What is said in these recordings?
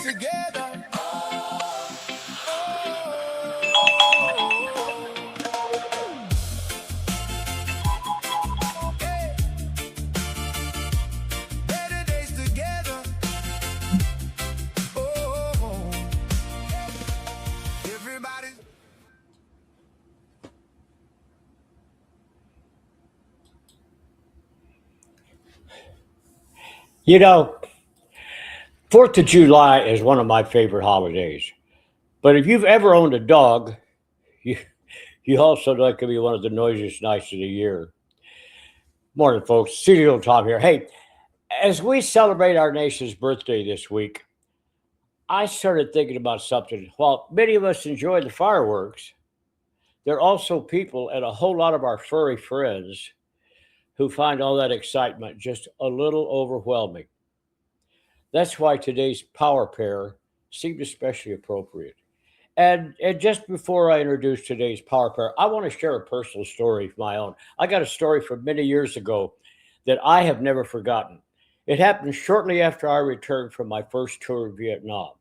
together. Hey, better days together. Oh, everybody. You know, 4th of July is one of my favorite holidays. But if you've ever owned a dog, you, you also know it can be one of the noisiest nights of the year. Morning, folks. Studio Tom here. Hey, as we celebrate our nation's birthday this week, I started thinking about something. While many of us enjoy the fireworks, there are also people and a whole lot of our furry friends who find all that excitement just a little overwhelming. That's why today's power pair seemed especially appropriate. And just before I introduce today's power pair, I want to share a personal story of my own. I got a story from many years ago that I have never forgotten. It happened shortly after I returned from my first tour of Vietnam.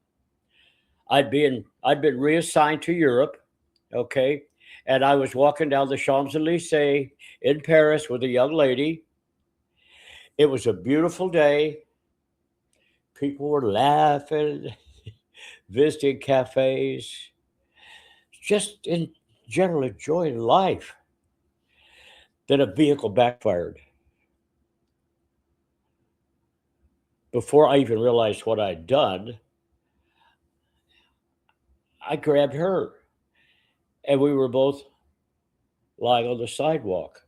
I'd been reassigned to Europe, okay, and I was walking down the Champs Elysees in Paris with a young lady. It was a beautiful day. People were laughing, visiting cafes, just in general enjoying life. Then a vehicle backfired. Before I even realized what I'd done, I grabbed her and we were both lying on the sidewalk.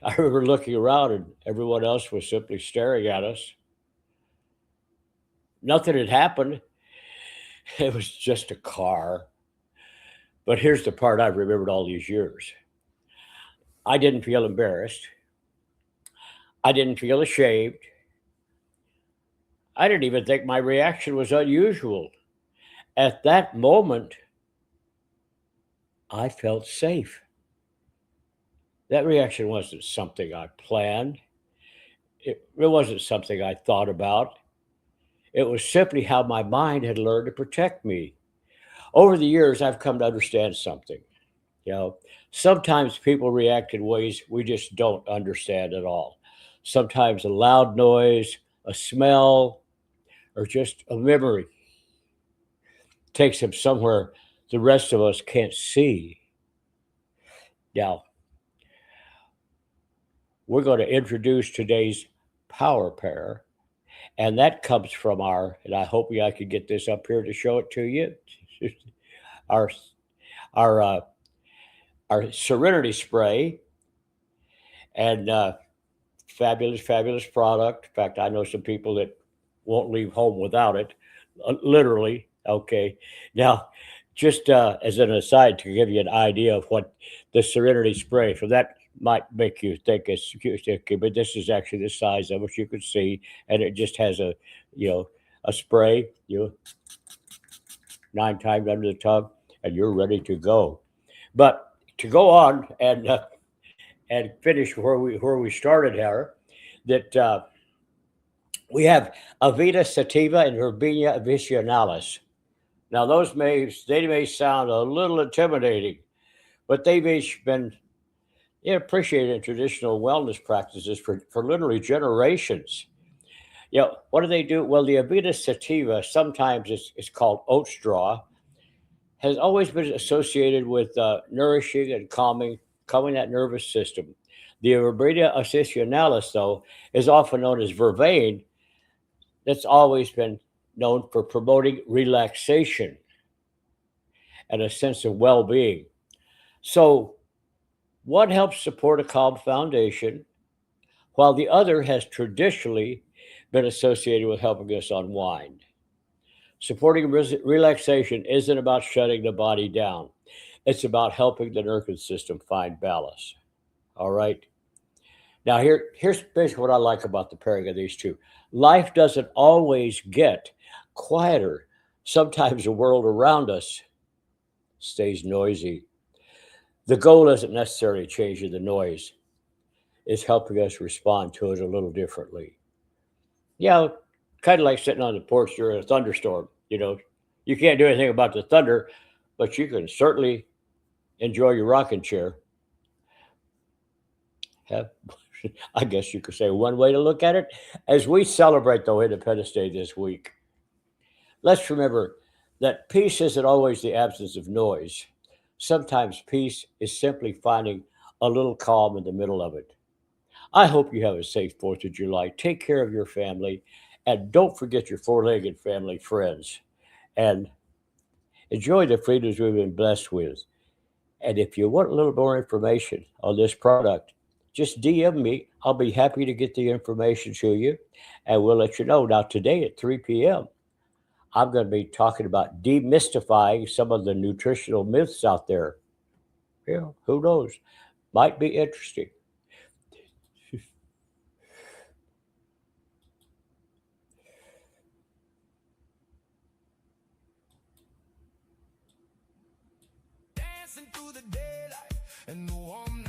I remember looking around and everyone else was simply staring at us. Nothing had happened. It was just a car. But here's the part I've remembered all these years. I didn't feel embarrassed. I didn't feel ashamed. I didn't even think my reaction was unusual. At that moment, I felt safe. That reaction wasn't something I planned. It wasn't something I thought about. It was simply how my mind had learned to protect me. Over the years, I've come to understand something. You know, sometimes people react in ways we just don't understand at all. Sometimes a loud noise, a smell, or just a memory takes them somewhere the rest of us can't see. Now, we're going to introduce today's power pair, and that comes from and I hope I could get this up here to show it to you. our our uh, our Serenity spray, and fabulous, fabulous product. In fact, I know some people that won't leave home without it, literally. Okay, now just as an aside to give you an idea of what the Serenity spray, for that might make you think it's okay, but this is actually the size of it you can see, and it just has you know, a spray, 9 times under the tongue, and you're ready to go. But to go on and finish where we started here, that we have Avita sativa and Verbena officinalis. Now, they may sound a little intimidating, but they've each been appreciated in traditional wellness practices for literally generations. What do they do? Well, the Avita sativa, sometimes it's called oat straw, has always been associated with nourishing and calming that nervous system. The Verbena officinalis, though, is often known as vervain. That's always been known for promoting relaxation and a sense of well-being. So one helps support a calm foundation, while the other has traditionally been associated with helping us unwind. Supporting relaxation isn't about shutting the body down. It's about helping the nervous system find balance. All right. Now here's basically what I like about the pairing of these two. Life doesn't always get quieter. Sometimes the world around us stays noisy. The goal isn't necessarily changing the noise. It's helping us respond to it a little differently. Yeah, kind of like sitting on the porch during a thunderstorm. You can't do anything about the thunder, but you can certainly enjoy your rocking chair. Have, I guess you could say one way to look at it. As we celebrate, though, Independence Day this week, let's remember that peace isn't always the absence of noise. Sometimes peace is simply finding a little calm in the middle of it. I hope you have a safe 4th of July. Take care of your family, and don't forget your four legged family friends. And enjoy the freedoms we've been blessed with. And if you want a little more information on this product, just DM me. I'll be happy to get the information to you, and we'll let you know. Now, today at 3 p.m., I'm going to be talking about demystifying some of the nutritional myths out there. Yeah, who knows? Might be interesting. Dancing through the daylight, and no, I'm